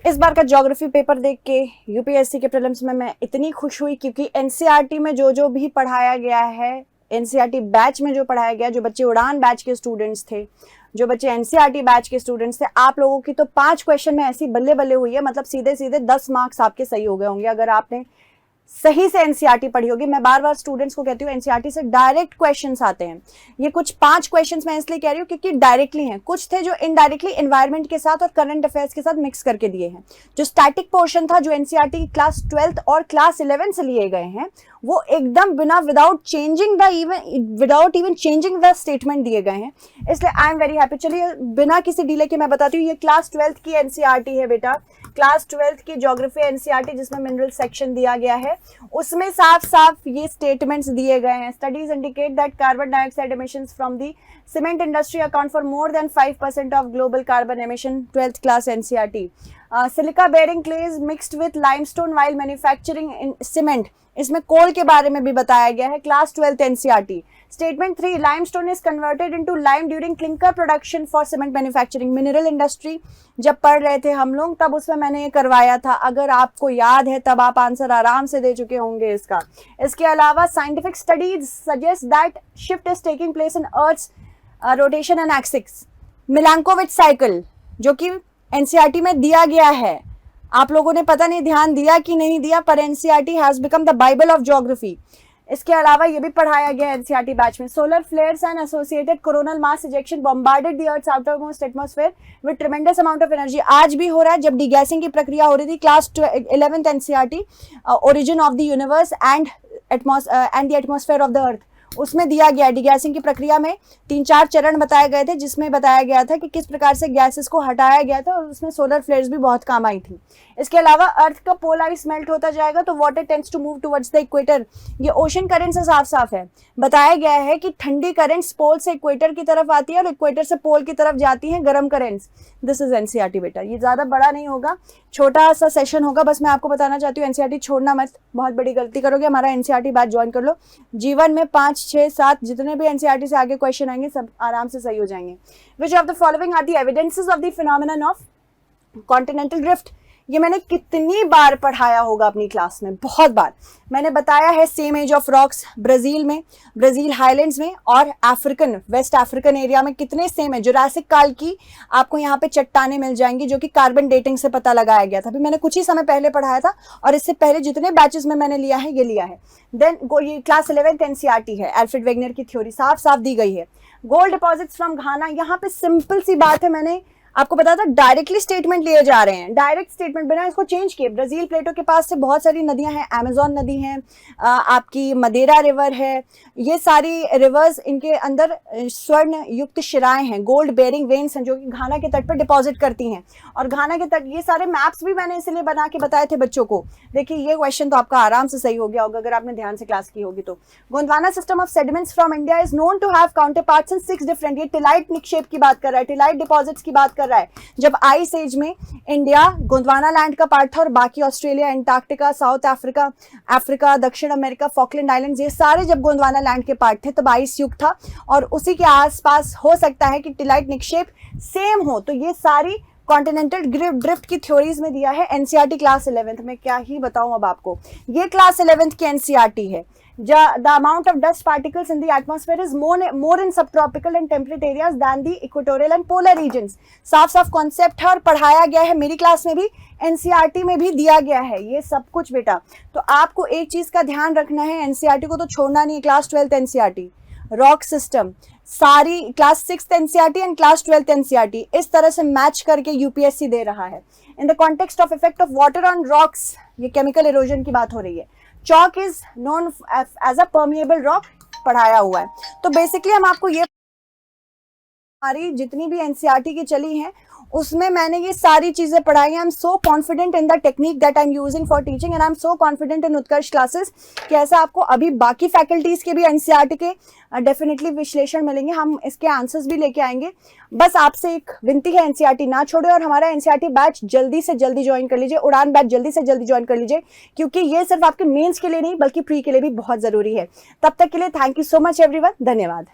इस बार का geography paper देख के यूपीएससी के प्रीलिम्स में मैं इतनी खुश हुई क्योंकि एनसीईआरटी में जो भी पढ़ाया गया है, एनसीईआरटी बैच में जो पढ़ाया गया, जो बच्चे उड़ान बैच के स्टूडेंट्स थे, जो बच्चे एनसीईआरटी बैच के स्टूडेंट्स थे, आप लोगों की तो 5 क्वेश्चन में ऐसी बल्ले बल्ले हुई है, मतलब सीधे सीधे 10 मार्क्स आपके सही हो गए होंगे अगर आपने सही से एनसीईआरटी पढ़ी होगी। मैं बार बार स्टूडेंट्स को कहती हूँ एनसीईआरटी से डायरेक्ट क्वेश्चंस आते हैं। ये कुछ 5 क्वेश्चंस मैं इसलिए कह रही हूँ क्योंकि डायरेक्टली हैं, कुछ थे जो इनडायरेक्टली एनवायरनमेंट के साथ और करंट अफेयर्स के साथ मिक्स करके दिए हैं। जो स्टैटिक पोर्शन था, जो एनसीईआरटी क्लास 12th और क्लास 11 से लिए गए हैं, वो एकदम without even changing the statement दिए गए हैं। इसलिए आई एम वेरी हैप्पी। चलिए बिना किसी डिले के मैं बताती हूँ, ये क्लास 12th की एनसीईआरटी है बेटा, क्लास 12th की ज्योग्राफी एनसीईआरटी जिसमें मिनरल सेक्शन दिया गया है, उसमें साफ साफ ये स्टेटमेंट्स दिए गए हैं। Studies indicate that carbon dioxide emissions from the cement industry account for more than 5% of global carbon emission, 12th class NCERT. Silica bearing clays mixed with limestone while manufacturing cement, इसमें coal के बारे में भी बताया गया है, class 12th NCERT. Statement 3, limestone is converted into lime during clinker production for cement manufacturing. Mineral industry जब पढ़ रहे थे हम लोग तब उसमें मैंने ये करवाया था, अगर आपको याद है तब आप आंसर आराम से दे चुके होंगे इसका। इसके अलावा scientific studies suggest that shift is taking place in earth's rotation and axis. Milankovitch cycle जो कि एनसीईआरटी में दिया गया है, आप लोगों ने पता नहीं ध्यान दिया कि नहीं दिया, पर NCERT has become the Bible of geography. इसके अलावा ये भी पढ़ाया गया है एनसीईआरटी बैच में। Solar flares and associated coronal mass ejection bombarded the earth's outermost atmosphere with tremendous amount of energy. आज भी हो रहा है जब डीगैसिंग की प्रक्रिया हो रही थी। Class 11th NCERT origin of the universe and the atmosphere of the earth, उसमें दिया गया डीगैसिंग की प्रक्रिया में 3-4 चरण बताए गए थे, जिसमें बताया गया था कि किस प्रकार से गैसेस को हटाया गया था और उसमें सोलर फ्लेयर्स भी बहुत काम आई थी। इसके अलावा अर्थ का पोल आइस मेल्ट होता जाएगा तो water tends to move towards the equator. ये ओशन करंट से साफ साफ है, बताया गया है कि ठंडी करंट्स पोल से इक्वेटर की तरफ आती है और इक्वेटर से पोल की तरफ जाती हैं गर्म करंट्स। दिस इज एनसीईआरटी बेटा। ये ज्यादा बड़ा नहीं होगा, छोटा सा सेशन होगा, बस मैं आपको बताना चाहती हूँ एनसीईआरटी छोड़ना मत, बहुत बड़ी गलती करोगे। हमारा एनसीईआरटी बैच ज्वाइन कर लो, जीवन में 5, 6, 7 जितने भी एनसीईआरटी से आगे क्वेश्चन आएंगे सब आराम से सही हो जाएंगे। Which of the following are the evidences of the phenomenon of continental drift. ये मैंने कितनी बार पढ़ाया होगा अपनी क्लास में, बहुत बार मैंने बताया है। Same age of rocks Brazil में, ब्राजील हाईलैंड्स में और अफ्रीकन वेस्ट अफ्रीकन एरिया में कितने सेम है। जुरासिक काल की आपको यहाँ पे चट्टानें मिल जाएंगी जो कि कार्बन डेटिंग से पता लगाया गया था। अभी मैंने कुछ ही समय पहले पढ़ाया था और इससे पहले जितने बैचेस में मैंने लिया है ये लिया है। देन ये क्लास 11th एनसीईआरटी है, एल्फ्रेड वेगनर की थ्योरी साफ साफ दी गई है। गोल्ड डिपॉजिट्स फ्रॉम घाना, यहाँ पे सिंपल सी बात है, मैंने आपको बताया था डायरेक्टली स्टेटमेंट लिए जा रहे हैं, डायरेक्ट स्टेटमेंट बिना इसको चेंज किए। ब्राजील प्लेटो के पास से बहुत सारी नदियां हैं, अमेजोन नदी है, आपकी मदेरा रिवर है, ये सारी रिवर्स इनके अंदर स्वर्ण युक्त शिराएं हैं, गोल्ड बेयरिंग वेन्स हैं जो कि घाना के तट पर डिपॉजिट करती हैं। और घाना के तट, ये सारे मैप्स भी मैंने इसलिए बना के बताए थे बच्चों को। देखिए ये क्वेश्चन तो आपका आराम से सही हो गया होगा अगर आपने ध्यान से क्लास की होगी तो। Gondwana system of sediments from India is known to have counterparts in 6 different, ये टिलाइट निक्षेप की बात कर रहा है, टिलाइट डिपॉजिट्स की बात कर रहा है। जब आइस एज में इंडिया गोंडवाना लैंड का पार्ट था और बाकी ऑस्ट्रेलिया, एंटार्क्टिका, साउथ अफ्रीका, दक्षिण अमेरिका, फॉकलैंड आइलैंड्स, ये सारे जब गोंडवाना लैंड के पार्ट थे तब आइस युग था और उसी के आसपास हो सकता है कि टिलाइट निक्षेप सेम हो। तो ये सारी कॉन्टिनेंटल ड्रिफ्ट की थ्योरीज में दिया है एनसीईआरटी क्लास 11th में। क्या ही बताऊं अब आपको, ये क्लास 11th की एनसीईआरटी है। The amount of dust particles in the atmosphere is more in subtropical and temperate areas than the equatorial and polar regions। साफ साफ कॉन्सेप्ट है और पढ़ाया गया है, मेरी क्लास में भी एनसीईआरटी में भी दिया गया है ये सब कुछ बेटा। तो आपको एक चीज का ध्यान रखना है, एनसीईआरटी को तो छोड़ना नहीं है। Class 12th NCERT, rock system, सारी class 6th NCERT and class 12th NCERT इस तरह से मैच करके यूपीएससी दे रहा है। In the context of effect of water on rocks, ये केमिकल इरोजन की बात हो रही है। Chalk is known as a permeable rock पढ़ाया हुआ है। तो बेसिकली हम आपको ये, हमारी जितनी भी एनसीईआरटी की चली हैं उसमें मैंने ये सारी चीजें पढ़ाई हैं। I am so confident in the technique that I am using for teaching and I am so confident in Utkarsh classes कि ऐसा आपको अभी बाकी फैकल्टीज के भी एनसीईआरटी के डेफिनेटली विश्लेषण मिलेंगे, हम इसके आंसर्स भी लेके आएंगे। बस आपसे एक विनती है, एनसीईआरटी ना छोड़े और हमारा एनसीईआरटी बैच जल्दी से जल्दी ज्वाइन कर लीजिए, उड़ान बैच जल्दी से जल्दी ज्वाइन कर लीजिए, क्योंकि ये सिर्फ आपके मेंस के लिए नहीं बल्कि प्री के लिए भी बहुत जरूरी है। तब तक के लिए thank you so much everyone, धन्यवाद।